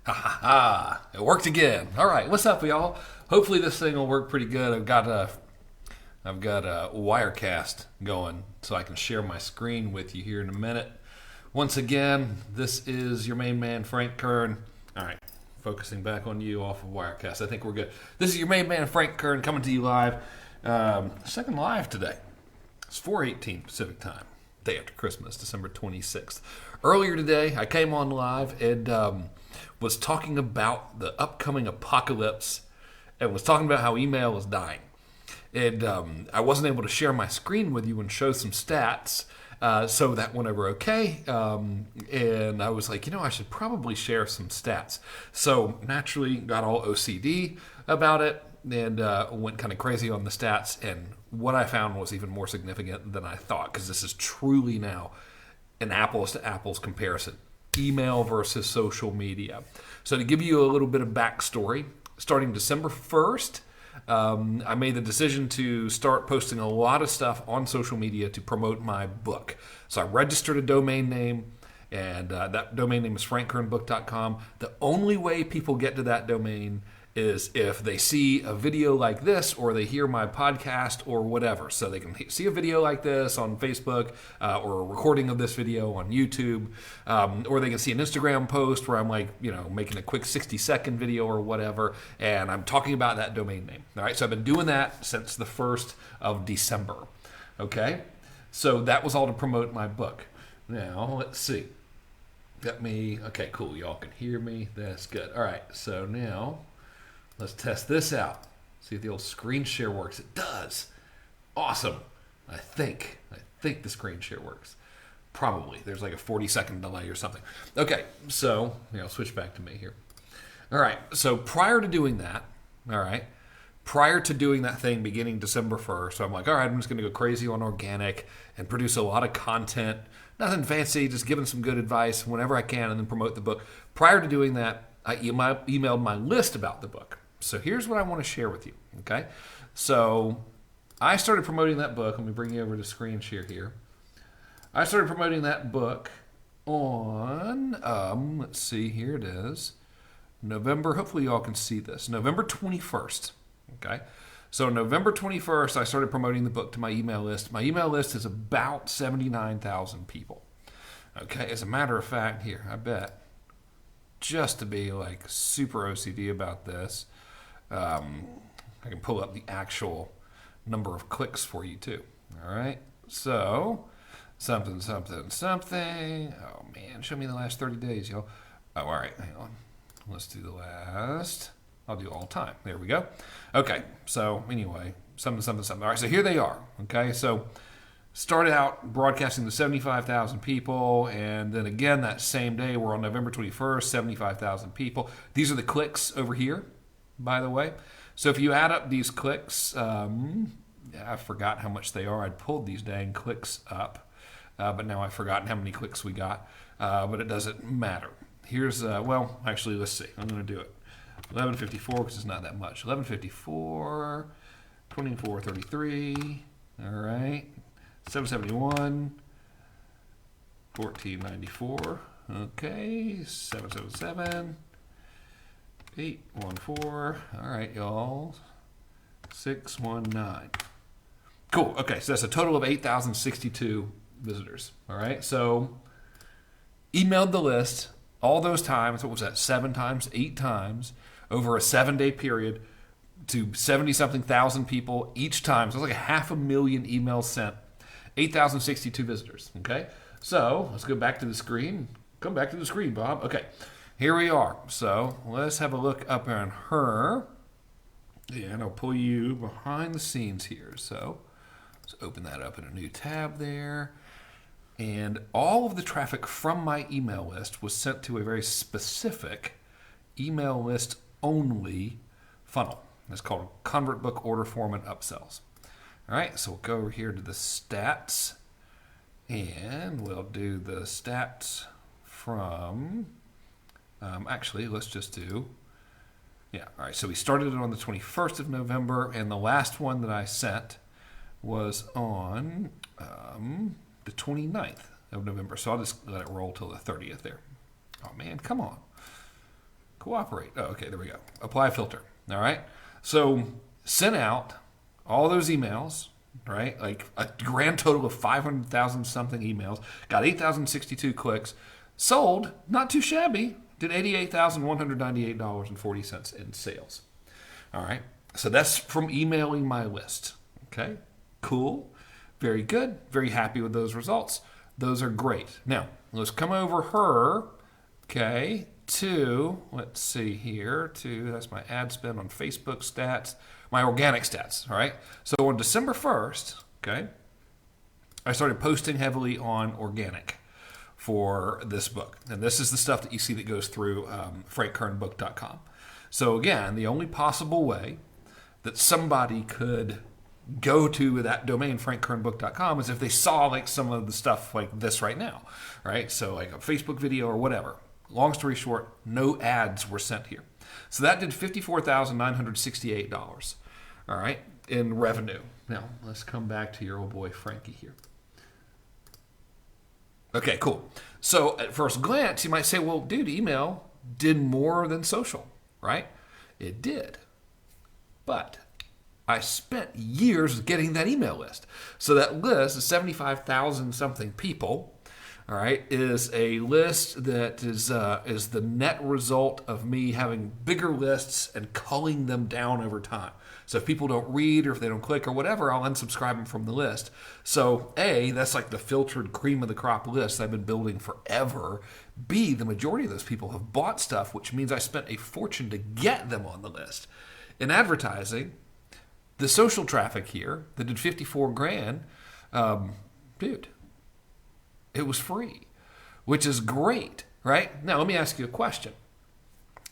Ha ha ha! It worked again. All right, what's up, y'all? Hopefully this thing will work pretty good. I've got a Wirecast going, so I can share my screen with you here in a minute. Once again, this is your main man, frank+kern. All right, focusing back on you off of Wirecast. I think we're good. This is your main man, frank+kern, coming to you live. Second live today. It's 4:18 Pacific time, day after Christmas, December 26th. Earlier today, I came on live and was talking about the upcoming apocalypse and was talking about how email is dying. And I wasn't able to share my screen with you and show some stats, so that went over okay. And I was like, I should probably share some stats. So naturally got all OCD about it and went kind of crazy on the stats. And what I found was even more significant than I thought, because this is truly now an apples to apples comparison. Email versus social media. So to give you a little bit of backstory, starting December 1st, I made the decision to start posting a lot of stuff on social media to promote my book. So I registered a domain name, and that domain name is frank+kernbook.com. The only way people get to that domain is if they see a video like this or they hear my podcast or whatever. So they can see a video like this on Facebook or a recording of this video on YouTube, or they can see an Instagram post where I'm making a quick 60-second video or whatever, and I'm talking about that domain name. All right, so I've been doing that since the 1st of December. Okay, so that was all to promote my book. Now, let's see. Okay, cool. Y'all can hear me. That's good. All right, so now let's test this out. See if the old screen share works. It does. Awesome. I think the screen share works. Probably. There's like a 40-second delay or something. Okay, so I'll switch back to me here. All right, so prior to doing that thing beginning December 1st, so I'm like, all right, I'm just going to go crazy on organic and produce a lot of content. Nothing fancy, just giving some good advice whenever I can and then promote the book. Prior to doing that, I emailed my list about the book. So here's what I want to share with you, okay? So I started promoting that book. Let me bring you over to screen share here. I started promoting that book on, let's see, here it is, November, hopefully you all can see this, November 21st, okay? So November 21st, I started promoting the book to my email list. My email list is about 79,000 people, okay? As a matter of fact, here, I bet, just to be like super OCD about this, I can pull up the actual number of clicks for you too. All right. So something. Oh man, show me the last 30 days, y'all. Oh, all right. Hang on. Let's do the last. I'll do all time. There we go. Okay. So anyway, something. All right. So here they are. Okay. So started out broadcasting to 75,000 people, and then again that same day, we're on November 21st, 75,000 people. These are the clicks over here, by the way. So if you add up these clicks, I forgot how much they are. I'd pulled these dang clicks up, but now I've forgotten how many clicks we got, but it doesn't matter. Here's, actually, let's see. I'm going to do it. 1154, because it's not that much. 1154, 2433, all right. 771, 1494, okay, 777, 814, all right, y'all, 619. Cool, okay, so that's a total of 8,062 visitors, all right? So emailed the list all those times, what was that, 7 times, 8 times, over a 7-day period to 70-something thousand people each time. So it was like 500,000 emails sent. 8,062 visitors, okay? So let's go back to the screen. Come back to the screen, Bob. Okay, here we are. So let's have a look up on her. And I'll pull you behind the scenes here. So let's open that up in a new tab there. And all of the traffic from my email list was sent to a very specific email list only funnel. It's called Convert Book Order Form and Upsells. All right, so we'll go over here to the stats, and we'll do the stats from, let's just do, all right, so we started it on the 21st of November, and the last one that I sent was on the 29th of November, so I'll just let it roll till the 30th there. Oh, man, come on. Cooperate. Oh, okay, there we go. Apply filter. All right. So sent out all those emails, right? Like a grand total of 500,000 something emails. Got 8,062 clicks. Sold, not too shabby. Did $88,198.40 in sales. All right. So that's from emailing my list. Okay. Cool. Very good. Very happy with those results. Those are great. Now, let's come over okay, to, let's see here, that's my ad spend on Facebook stats, my organic stats, all right? So on December 1st, okay, I started posting heavily on organic for this book. And this is the stuff that you see that goes through frank+kernbook.com. So again, the only possible way that somebody could go to that domain, frank+kernbook.com, is if they saw like some of the stuff like this right now, right? So like a Facebook video or whatever. Long story short, no ads were sent here. So that did $54,968, all right, in revenue. Now, let's come back to your old boy Frankie here. Okay, cool. So at first glance, you might say, well, dude, email did more than social, right? It did. But I spent years getting that email list. So that list is 75,000 something people, all right, is a list that is the net result of me having bigger lists and culling them down over time. So if people don't read or if they don't click or whatever, I'll unsubscribe them from the list. So A, that's like the filtered cream of the crop list I've been building forever. B, the majority of those people have bought stuff, which means I spent a fortune to get them on the list. In advertising, the social traffic here that did 54 grand, dude, it was free, which is great, right? Now, let me ask you a question.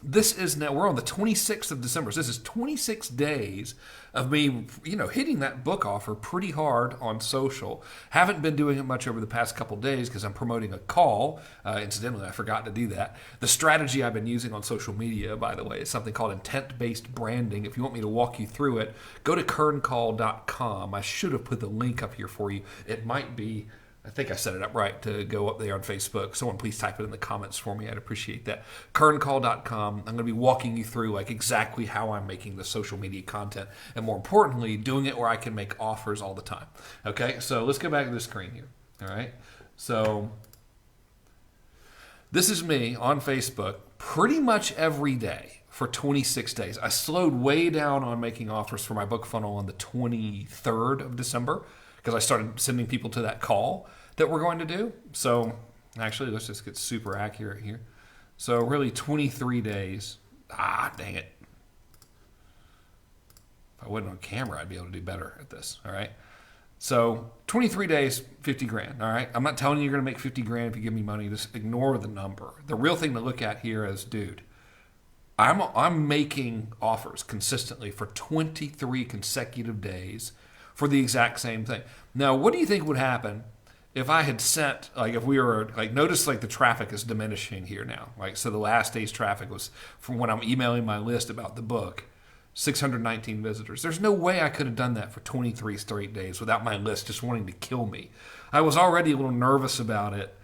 This is now, we're on the 26th of December. So this is 26 days of me, hitting that book offer pretty hard on social. Haven't been doing it much over the past couple days because I'm promoting a call. Incidentally, I forgot to do that. The strategy I've been using on social media, by the way, is something called intent-based branding. If you want me to walk you through it, go to kerncall.com. I should have put the link up here for you. It might be, I think I set it up right to go up there on Facebook. Someone please type it in the comments for me. I'd appreciate that. kerncall.com. I'm going to be walking you through like exactly how I'm making the social media content, and more importantly, doing it where I can make offers all the time. Okay, so let's go back to the screen here. All right, so this is me on Facebook pretty much every day for 26 days. I slowed way down on making offers for my book funnel on the 23rd of December, because I started sending people to that call that we're going to do. So actually, let's just get super accurate here. So really 23 days. Dang it. If I wasn't on camera, I'd be able to do better at this, all right? So 23 days, 50 grand, all right? I'm not telling you you're going to make 50 grand if you give me money. Just ignore the number. The real thing to look at here is, dude, I'm making offers consistently for 23 consecutive days for the exact same thing. Now, what do you think would happen if I had sent, like if we were, like notice like the traffic is diminishing here now. Like, so the last day's traffic was from when I'm emailing my list about the book, 619 visitors. There's no way I could have done that for 23 straight days without my list just wanting to kill me. I was already a little nervous about it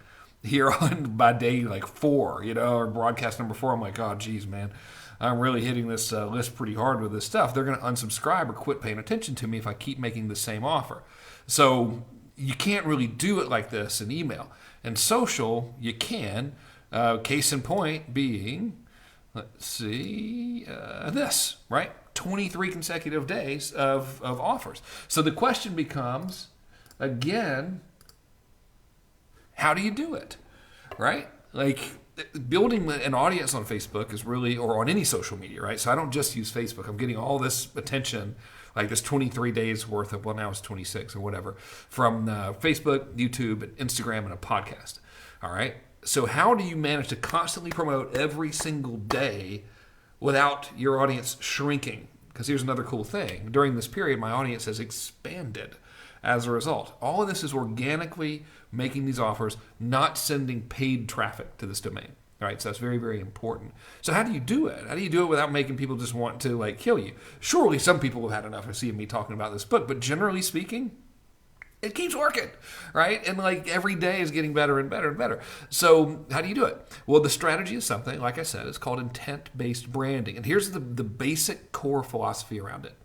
here on by day like 4, or broadcast number 4. I'm like, oh, geez, man. I'm really hitting this list pretty hard with this stuff. They're going to unsubscribe or quit paying attention to me if I keep making the same offer. So you can't really do it like this in email. And social, you can. Case in point being, let's see, this, right? 23 consecutive days of offers. So the question becomes, again, how do you do it, right? Like, building an audience on Facebook is really, or on any social media, right? So I don't just use Facebook. I'm getting all this attention, like this 23 days worth of, well, now it's 26 or whatever, from Facebook, YouTube, and Instagram, and a podcast. All right. So how do you manage to constantly promote every single day without your audience shrinking? Because here's another cool thing. During this period, my audience has expanded as a result. All of this is organically making these offers, not sending paid traffic to this domain. All right, so that's very, very important. So how do you do it? How do you do it without making people just want to kill you? Surely some people have had enough of seeing me talking about this book, but generally speaking, It keeps working, right? And like every day is getting better and better and better. So how do you do it? Well, the strategy is something, like I said, it's called intent-based branding. And here's the basic core philosophy around it.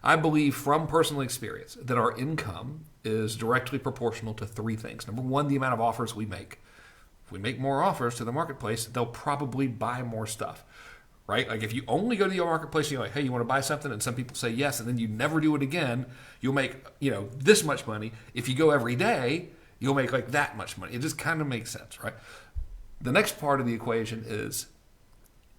I believe from personal experience that our income is directly proportional to three things. Number one, the amount of offers we make. If we make more offers to the marketplace, they'll probably buy more stuff. Right? Like if you only go to your marketplace and you're like, hey, you want to buy something? And some people say yes, and then you never do it again, you'll make, this much money. If you go every day, you'll make like that much money. It just kind of makes sense, right? The next part of the equation is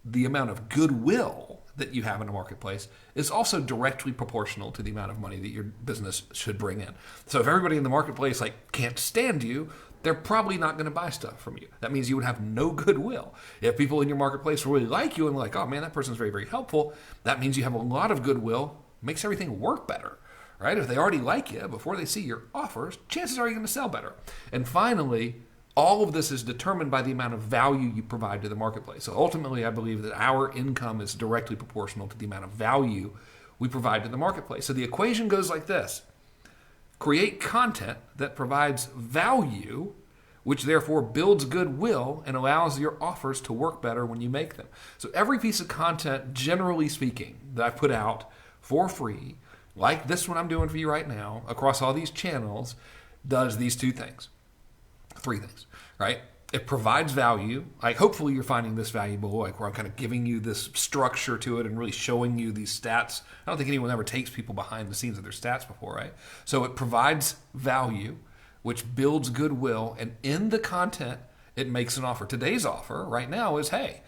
the amount of goodwill that you have in a marketplace is also directly proportional to the amount of money that your business should bring in. So if everybody in the marketplace like can't stand you, they're probably not going to buy stuff from you. That means you would have no goodwill. If people in your marketplace really like you and like, oh man, that person's very, very helpful, that means you have a lot of goodwill, makes everything work better, right? If they already like you before they see your offers, chances are you're going to sell better. And finally, all of this is determined by the amount of value you provide to the marketplace. So ultimately, I believe that our income is directly proportional to the amount of value we provide to the marketplace. So the equation goes like this. Create content that provides value, which therefore builds goodwill and allows your offers to work better when you make them. So every piece of content, generally speaking, that I put out for free, like this one I'm doing for you right now, across all these channels, does these three things, right? It provides value. Like hopefully you're finding this valuable, like where I'm kind of giving you this structure to it and really showing you these stats. I don't think anyone ever takes people behind the scenes of their stats before, right? So it provides value, which builds goodwill, and in the content, it makes an offer. Today's offer right now is, hey,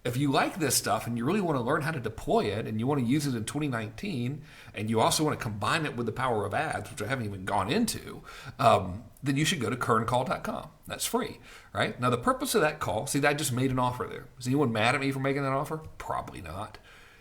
if you like this stuff and you really want to learn how to deploy it and you want to use it in 2019 and you also want to combine it with the power of ads, which I haven't even gone into, then you should go to kerncall.com. That's free, right? Now, the purpose of that call, see, I just made an offer there. Is anyone mad at me for making that offer? Probably not.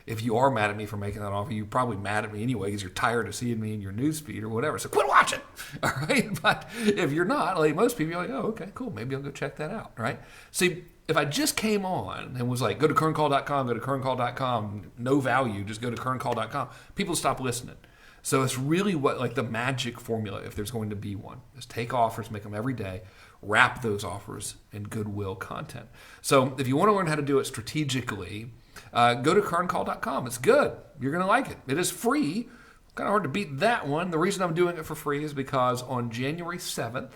If you are mad at me for making that offer, you're probably mad at me anyway because you're tired of seeing me in your newsfeed or whatever. So quit watching, all right? But if you're not, like most people, you're like, oh, okay, cool. Maybe I'll go check that out, right? See, if I just came on and was like, go to kerncall.com, no value, just go to kerncall.com, people stop listening. So it's really what like the magic formula, if there's going to be one, is take offers, make them every day, wrap those offers in goodwill content. So if you want to learn how to do it strategically, go to kerncall.com. It's good. You're going to like it. It is free. Kind of hard to beat that one. The reason I'm doing it for free is because on January 7th,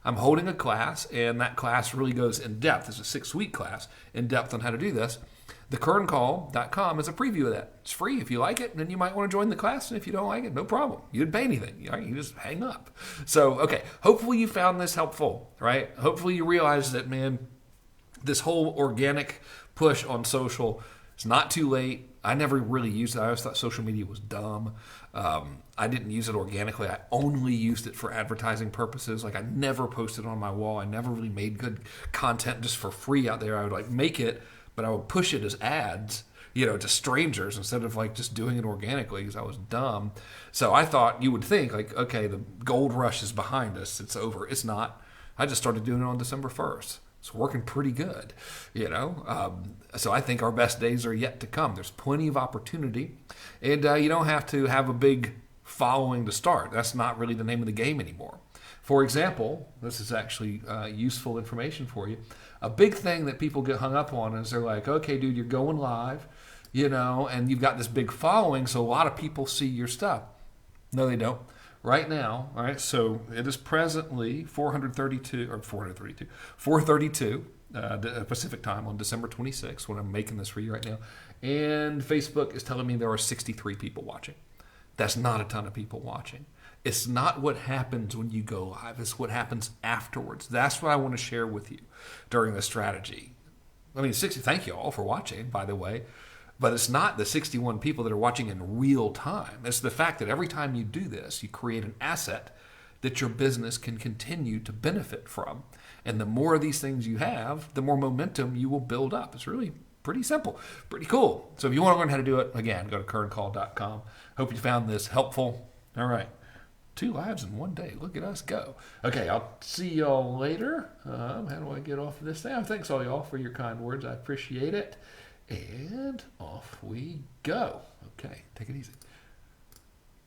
I'm holding a class, and that class really goes in depth. It's a 6-week class in depth on how to do this. The kerncall.com is a preview of that. It's free. If you like it, then you might want to join the class. And if you don't like it, no problem. You didn't pay anything. You just hang up. So, okay. Hopefully you found this helpful, right? Hopefully you realize that, man, this whole organic push on social, it's not too late. I never really used it. I always thought social media was dumb. I didn't use it organically. I only used it for advertising purposes. Like I never posted on my wall. I never really made good content just for free out there. I would like make it, but I would push it as ads, to strangers instead of like just doing it organically because I was dumb. So I thought you would think like, okay, the gold rush is behind us. It's over. It's not. I just started doing it on December 1st. It's working pretty good, So I think our best days are yet to come. There's plenty of opportunity, and you don't have to have a big following to start. That's not really the name of the game anymore. For example, this is actually useful information for you. A big thing that people get hung up on is they're like, okay, dude, you're going live, and you've got this big following, so a lot of people see your stuff. No, they don't. Right now, all right, so it is presently 4:32 Pacific time on December 26th when I'm making this for you right now. And Facebook is telling me there are 63 people watching. That's not a ton of people watching. It's not what happens when you go live. It's what happens afterwards. That's what I want to share with you during this strategy. Thank you all for watching, by the way. But it's not the 61 people that are watching in real time. It's the fact that every time you do this, you create an asset that your business can continue to benefit from. And the more of these things you have, the more momentum you will build up. It's really pretty simple, pretty cool. So if you want to learn how to do it, again, go to kerncall.com. Hope you found this helpful. All right. 2 lives in one day. Look at us go. Okay, I'll see y'all later. How do I get off of this thing? Thanks all y'all for your kind words. I appreciate it. And off we go. Okay, take it easy.